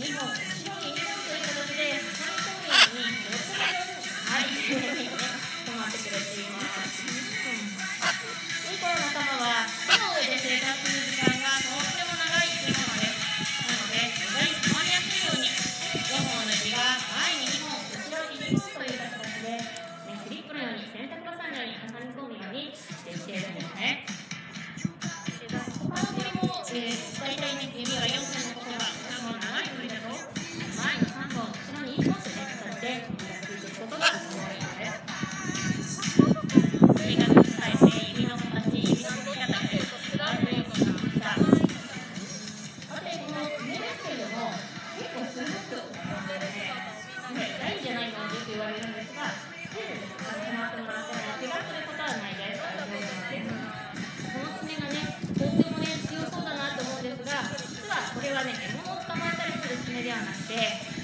2本、後ろに2本という形で3方面に横のように、はい、止まってくれています。ニコの仲間は木の上で生活する時間がとっても長い生き物です。なので、無駄に止まりやすいように、4本の指が前に2本、後ろに2本という形で、クリップのように洗濯バサミのように挟み込むようにしているんですね。他の鳥も、大体ね、指が4本のことが長い鳥だと、前に3本、後ろに1本という形で指がついていることが多いんです。指の形、指の作り方で違うということでした。さて、この爪ですけれども、結構すごく痛いんじゃないのってよく言われるんですが、手で止まってもらっても怪我することはないです。大丈夫です。この爪がね、とってもね、強そうだなと思うんですが、実はこれはね、獲物を捕まえたりする爪ではなくて、